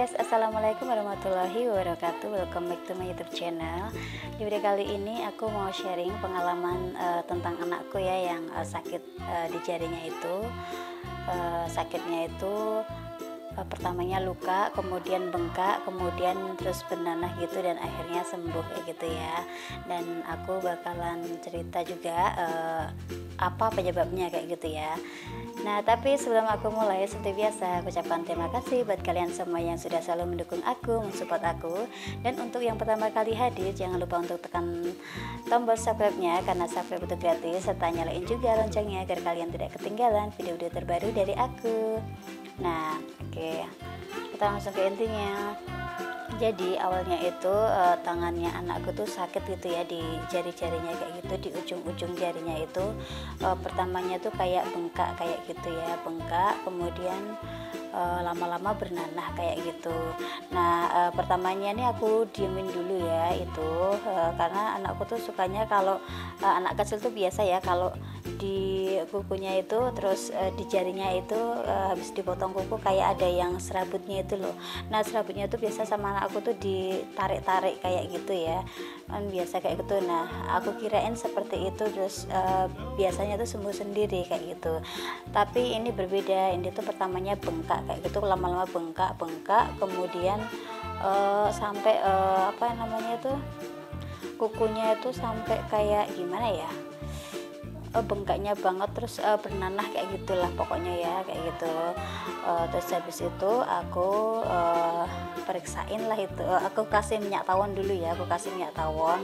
guys, assalamualaikum warahmatullahi wabarakatuh. Welcome back to my YouTube channel. Di video kali ini aku mau sharing pengalaman tentang anakku ya yang sakit di jarinya itu. Sakitnya itu pertamanya luka, kemudian bengkak, kemudian terus bernanah gitu dan akhirnya sembuh kayak gitu ya. Dan aku bakalan cerita juga apa penyebabnya kayak gitu ya. Nah, tapi sebelum aku mulai, seperti biasa aku ucapkan terima kasih buat kalian semua yang sudah selalu mendukung aku, mensupport aku. Dan untuk yang pertama kali hadir, jangan lupa untuk tekan tombol subscribe-nya karena subscribe itu gratis, serta nyalain juga loncengnya agar kalian tidak ketinggalan video-video terbaru dari aku. Nah, oke, kita langsung ke intinya. Jadi awalnya itu tangannya anakku tuh sakit gitu ya, di jari-jarinya kayak gitu, di ujung-ujung jarinya itu pertamanya tuh kayak bengkak kayak gitu ya, bengkak, kemudian lama-lama bernanah kayak gitu. Nah, pertamanya ini aku diemin dulu ya itu, karena anakku tuh sukanya kalau anak kecil tuh biasa ya, kalau di kukunya itu terus di jarinya itu habis dipotong kuku kayak ada yang serabutnya itu loh. Nah, serabutnya itu biasa sama anakku tuh ditarik-tarik kayak gitu ya, kan biasa kayak gitu. Nah, aku kirain seperti itu, terus biasanya tuh sembuh sendiri kayak gitu. Tapi ini berbeda, ini tuh pertamanya bengkak kayak gitu, lama-lama bengkak, kemudian sampai apa namanya tuh, kukunya itu sampai kayak gimana ya, bengkaknya banget, terus bernanah kayak gitulah pokoknya ya, kayak gitu. Terus habis itu aku periksain lah itu, aku kasih minyak tawon dulu ya, aku kasih minyak tawon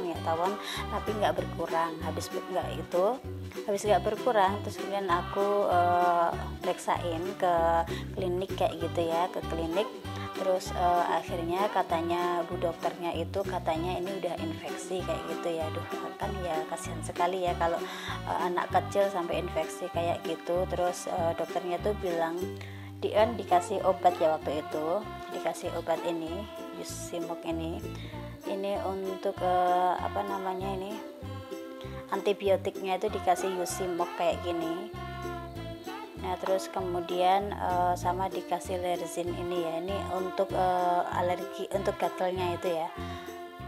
tapi nggak berkurang. Habis nggak berkurang, terus kemudian aku periksain ke klinik kayak gitu ya, ke klinik. Terus akhirnya katanya bu dokternya itu katanya ini udah infeksi kayak gitu ya. Aduh, kan ya kasihan sekali ya kalau anak kecil sampai infeksi kayak gitu. Terus dokternya tuh bilang dikasih obat ya, waktu itu dikasih obat ini Yusimok ini untuk apa namanya ini, antibiotiknya itu dikasih Yusimok kayak gini. Nah, terus kemudian sama dikasih Lerzin ini ya, ini untuk alergi, untuk gatalnya itu ya.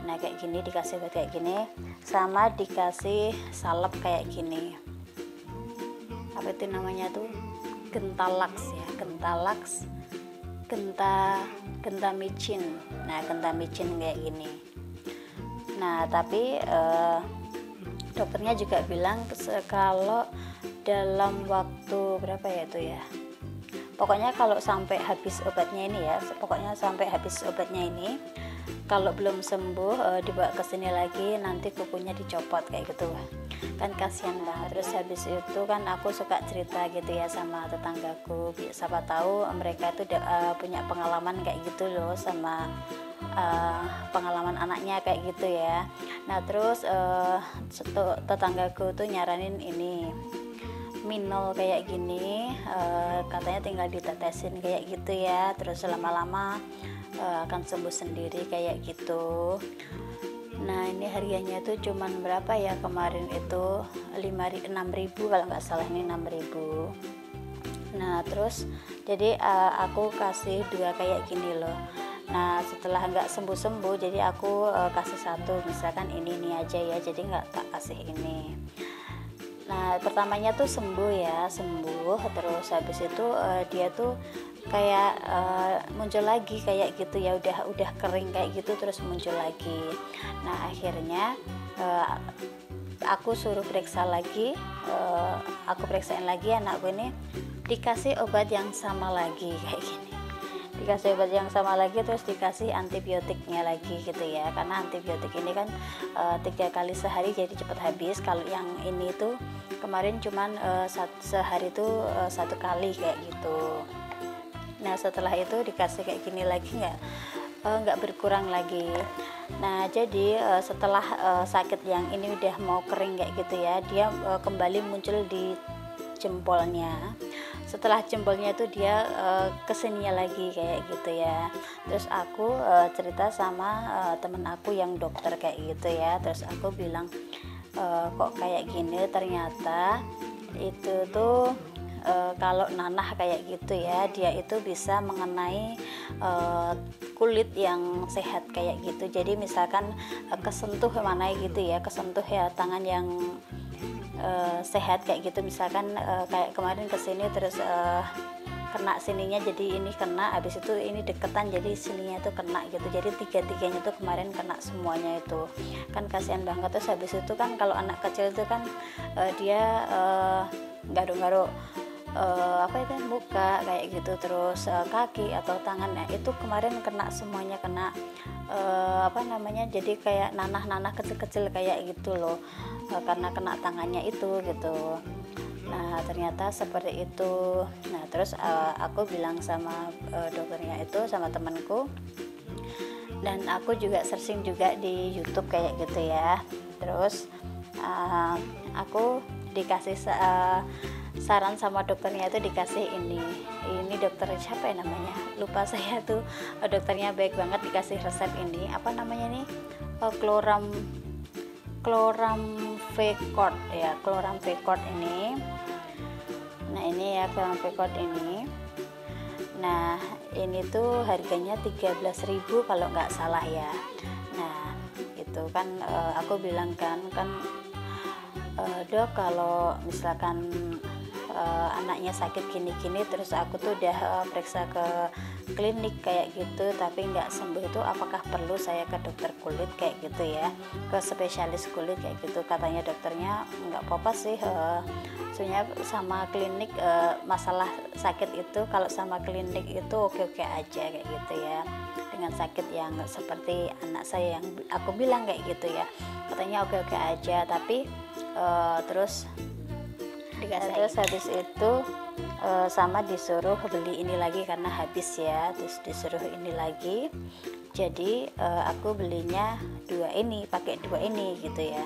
Nah, kayak gini dikasih kayak gini, sama dikasih salep kayak gini. Apa itu namanya tuh? Gentalax ya, gentamicin. Nah, gentamicin kayak gini. Nah, tapi dokternya juga bilang kalau dalam waktu berapa ya itu ya, pokoknya kalau sampai habis obatnya ini ya, kalau belum sembuh dibawa ke sini lagi, nanti kukunya dicopot kayak gitu kan, kasihan banget. Terus habis itu kan aku suka cerita gitu ya sama tetanggaku, siapa tahu mereka itu punya pengalaman kayak gitu loh, sama pengalaman anaknya kayak gitu ya. Nah, terus tetanggaku tuh nyaranin ini Minol kayak gini, katanya tinggal ditetesin kayak gitu ya, terus lama-lama akan sembuh sendiri kayak gitu. Nah, ini harganya tuh cuman berapa ya, kemarin itu 6.000 kalau nggak salah, ini 6.000. Nah, terus jadi aku kasih 2 kayak gini loh. Nah, setelah nggak sembuh-sembuh, jadi aku kasih 1, misalkan ini aja ya, jadi nggak tak kasih ini. Nah, pertamanya tuh sembuh, terus habis itu dia tuh kayak muncul lagi kayak gitu ya, udah kering kayak gitu, terus muncul lagi. Nah, akhirnya aku suruh periksa lagi, aku periksain lagi anakku ini, dikasih obat yang sama lagi kayak gini, terus dikasih antibiotiknya lagi gitu ya, karena antibiotik ini kan 3 kali sehari jadi cepat habis. Kalau yang ini tuh kemarin cuman sehari tuh 1 kali kayak gitu. Nah, setelah itu dikasih kayak gini lagi, nggak berkurang lagi. Nah, jadi setelah sakit yang ini udah mau kering kayak gitu ya, dia kembali muncul di jempolnya. Setelah jempolnya itu dia kesininya lagi kayak gitu ya. Terus aku cerita sama temen aku yang dokter kayak gitu ya. Terus aku bilang kok kayak gini, ternyata itu tuh kalau nanah kayak gitu ya, dia itu bisa mengenai kulit yang sehat kayak gitu. Jadi misalkan kesentuh mana gitu ya, kesentuh ya tangan yang sehat kayak gitu, misalkan kayak kemarin kesini terus kena sininya, jadi ini kena, habis itu ini deketan jadi sininya itu kena gitu, jadi tiga-tiganya tuh kemarin kena semuanya itu kan kasihan banget. Terus habis itu kan kalau anak kecil itu kan dia garuk-garuk apa itu muka kayak gitu, terus kaki atau tangan, itu kemarin kena semuanya, kena apa namanya, jadi kayak nanah-nanah kecil-kecil kayak gitu loh, karena kena tangannya itu gitu. Nah ternyata seperti itu. Nah terus aku bilang sama dokternya itu, sama temanku, dan aku juga searching juga di YouTube kayak gitu ya. Terus aku dikasih saran sama dokternya itu, dikasih ini dokter siapa ya namanya, lupa saya tuh, dokternya baik banget, dikasih resep ini apa namanya nih, chloramfecort ya, chloramfecort ini. Nah ini ya chloramfecort ini. Nah ini tuh harganya 13.000 kalau nggak salah ya. Nah itu kan aku bilang kan dok, kalau misalkan anaknya sakit gini-gini, terus aku tuh udah periksa ke klinik kayak gitu tapi nggak sembuh, itu apakah perlu saya ke dokter kulit kayak gitu ya, ke spesialis kulit kayak gitu. Katanya dokternya nggak apa-apa sih, soalnya sama klinik masalah sakit itu kalau sama klinik itu oke-oke aja kayak gitu ya, dengan sakit yang seperti anak saya yang aku bilang kayak gitu ya, katanya oke-oke aja. Tapi terus habis itu sama disuruh beli ini lagi karena habis ya, terus disuruh ini lagi, jadi aku belinya pakai dua ini gitu ya.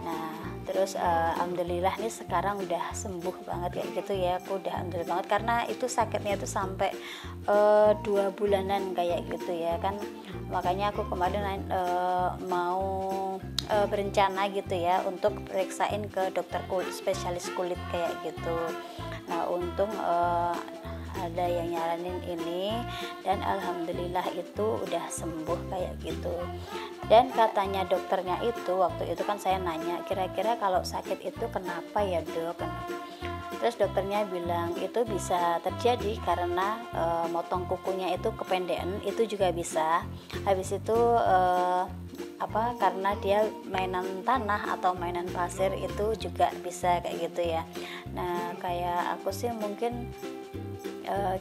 Nah terus alhamdulillah nih sekarang udah sembuh banget kayak gitu ya, aku udah alhamdulillah banget, karena itu sakitnya itu sampai 2 bulanan kayak gitu ya kan. Makanya aku kemarin mau berencana gitu ya untuk periksain ke dokter kulit, spesialis kulit kayak gitu. Nah untung ada yang nyaranin ini, dan alhamdulillah itu udah sembuh kayak gitu. Dan katanya dokternya itu, waktu itu kan saya nanya kira-kira kalau sakit itu kenapa ya dok, terus dokternya bilang itu bisa terjadi karena motong kukunya itu kependekan, itu juga bisa. Habis itu karena dia mainan tanah atau mainan pasir itu juga bisa kayak gitu ya. Nah kayak aku sih mungkin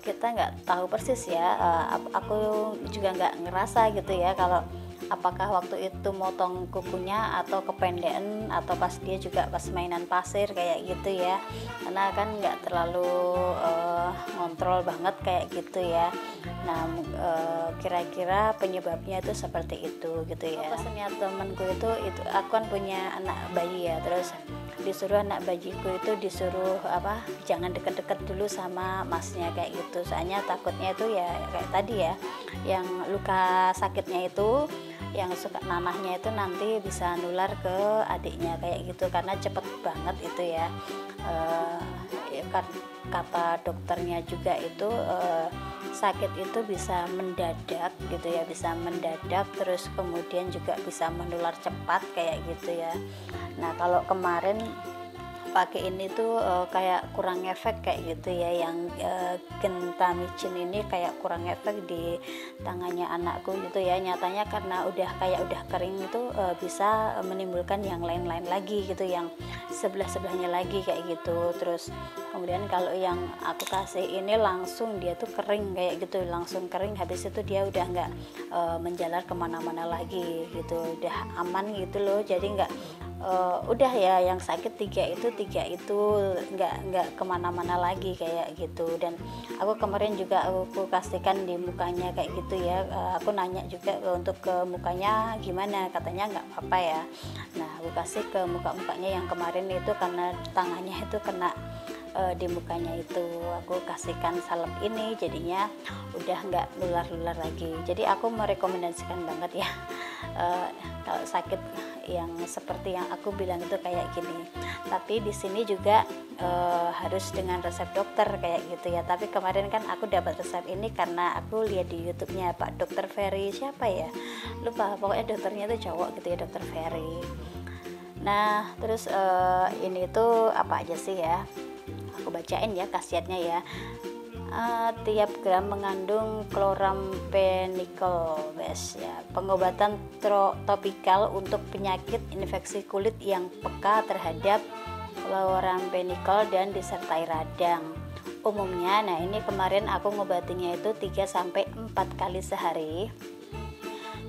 kita nggak tahu persis ya, aku juga nggak ngerasa gitu ya kalau apakah waktu itu motong kukunya atau kependekan atau pas dia juga pas mainan pasir kayak gitu ya, karena kan nggak terlalu ngontrol banget kayak gitu ya. Nah kira-kira penyebabnya itu seperti itu gitu ya. Pesannya temanku itu aku kan punya anak bayi ya, terus disuruh anak bayiku itu disuruh jangan deket-deket dulu sama masnya kayak gitu, soalnya takutnya itu ya kayak tadi ya, yang luka sakitnya itu yang suka nanahnya itu nanti bisa nular ke adiknya kayak gitu, karena cepet banget itu ya. Kata dokternya juga itu sakit itu bisa mendadak gitu ya, bisa mendadak, terus kemudian juga bisa menular cepat kayak gitu ya. Nah kalau kemarin pakai ini tuh kayak kurang efek kayak gitu ya, yang gentamicin ini kayak kurang efek di tangannya anakku gitu ya. Nyatanya karena udah kering itu bisa menimbulkan yang lain-lain lagi gitu, yang sebelah-sebelahnya lagi kayak gitu. Terus kemudian kalau yang aku kasih ini langsung dia tuh kering kayak gitu, langsung kering, habis itu dia udah nggak menjalar kemana-mana lagi gitu, udah aman gitu loh. Jadi nggak udah ya, yang sakit tiga itu nggak kemana-mana lagi kayak gitu. Dan aku kemarin juga aku kasihkan di mukanya kayak gitu ya, aku nanya juga untuk ke mukanya gimana, katanya nggak apa-apa ya. Nah aku kasih ke mukanya yang kemarin itu karena tangannya itu kena di mukanya itu. Aku kasihkan salep ini, jadinya udah nggak nular-nular lagi. Jadi aku merekomendasikan banget ya, kalau sakit yang seperti yang aku bilang itu kayak gini. Tapi di sini juga harus dengan resep dokter kayak gitu ya. Tapi kemarin kan aku dapat resep ini karena aku lihat di YouTube-nya Pak Dokter Ferry, siapa ya, lupa, pokoknya dokternya itu cowok gitu ya, Dokter Ferry. Nah terus ini tuh apa aja sih ya, aku bacain ya khasiatnya ya. Tiap gram mengandung chloramphenicol bes ya, pengobatan topikal untuk penyakit infeksi kulit yang peka terhadap chloramphenicol dan disertai radang umumnya. Nah ini kemarin aku ngobatinya itu 3-4 kali sehari,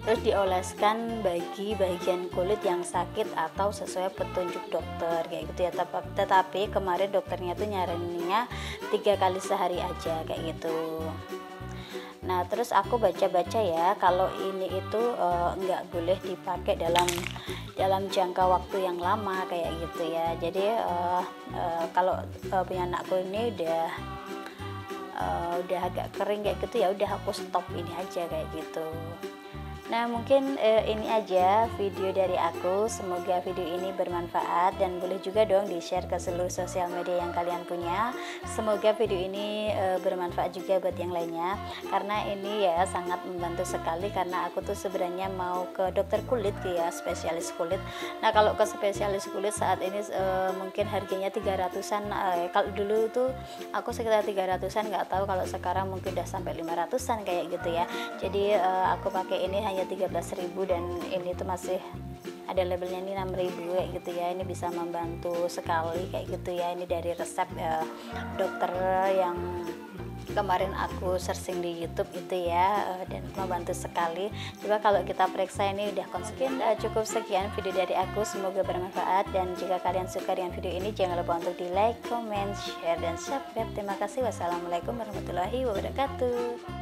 terus dioleskan bagi bagian kulit yang sakit atau sesuai petunjuk dokter kayak gitu ya. Tetapi kemarin dokternya tuh nyaraninnya 3 kali sehari aja kayak gitu. Nah terus aku baca-baca ya, kalau ini itu nggak boleh dipakai dalam jangka waktu yang lama kayak gitu ya. Jadi kalau punya anakku ini udah agak kering kayak gitu ya, udah aku stop ini aja kayak gitu. Nah mungkin ini aja video dari aku, semoga video ini bermanfaat dan boleh juga dong di share ke seluruh sosial media yang kalian punya. Semoga video ini bermanfaat juga buat yang lainnya, karena ini ya sangat membantu sekali, karena aku tuh sebenarnya mau ke dokter kulit ya, spesialis kulit. Nah kalau ke spesialis kulit saat ini mungkin harganya 300-an, kalau dulu tuh aku sekitar 300-an, nggak tahu kalau sekarang mungkin udah sampai 500-an kayak gitu ya. Jadi aku pakai ini hanya 13.000 dan ini tuh masih ada labelnya ini 6.000 kayak gitu ya. Ini bisa membantu sekali kayak gitu ya. Ini dari resep dokter yang kemarin aku searching di YouTube itu ya, dan membantu sekali. Coba kalau kita periksa ini udah konsisten. Cukup sekian video dari aku, semoga bermanfaat, dan jika kalian suka dengan video ini jangan lupa untuk di like, comment, share, dan subscribe. Terima kasih. Wassalamualaikum warahmatullahi wabarakatuh.